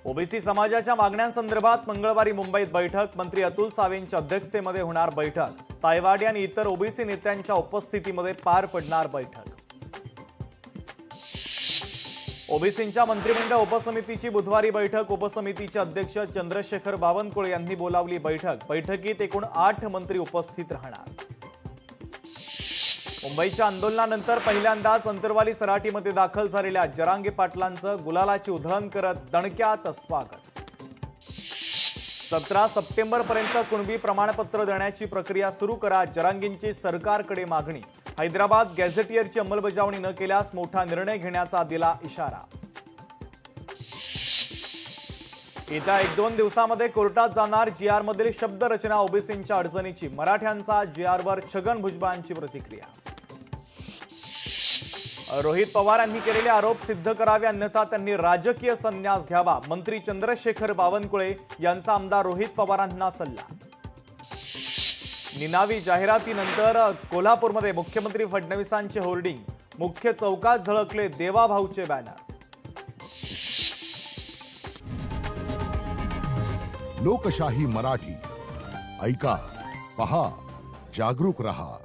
OBC समाजाच्या मागण्यांसंदर्भात मंगळवारी मुंबईत बैठक। मंत्री अतुल सावेंच्या अध्यक्षतेमध्ये होणार बैठक। तायवाडी आणि इतर ओबीसी नेत्यांच्या उपस्थितीमध्ये पार पडणार बैठक। ओबीसींच्या मंत्रिमंडळ उपसमितीची बुधवारी बैठक। उपसमितीचे अध्यक्ष चंद्रशेखर बावनकुळे यांनी बोलावली बैठक। बैठकीत एकूण 8 मंत्री उपस्थित राहणार। मुंबईच्या आंदोलनानंतर पहिल्यांदाच अंतरवाली सराटीमध्ये दाखल झालेल्या जरांगे पाटलांचं गुलालाची उधळण करत दणक्यात स्वागत। 17 सप्टेंबरपर्यंत कुणबी प्रमाणपत्र देण्याची प्रक्रिया सुरू करा, जरांगेंची सरकारकडे मागणी। हैदराबाद गॅझेटियरची अंमलबजावणी न केल्यास मोठा निर्णय घेण्याचा दिला इशारा। येत्या 1-2 दिवसांमध्ये कोर्टात जाणार जीआरमधील शब्दरचना ओबीसींच्या अडचणीची। मराठ्यांचा जीआरवर छगन भुजबळांची प्रतिक्रिया। रोहित पवार यांनी केलेले आरोप सिद्ध करावे, अन्यथा त्यांनी राजकीय संन्यास घ्यावा। मंत्री चंद्रशेखर बावनकुळे यांचा आमदार रोहित पवारांना सल्ला। निनावी जाहिरातीनंतर कोल्हापूरमध्ये मुख्यमंत्री फडणवीसांचे होर्डिंग। मुख्य चौकात झळकले देवाभाऊचे बॅनर। लोकशाही मराठी ऐका, पहा, जागरूक रहा।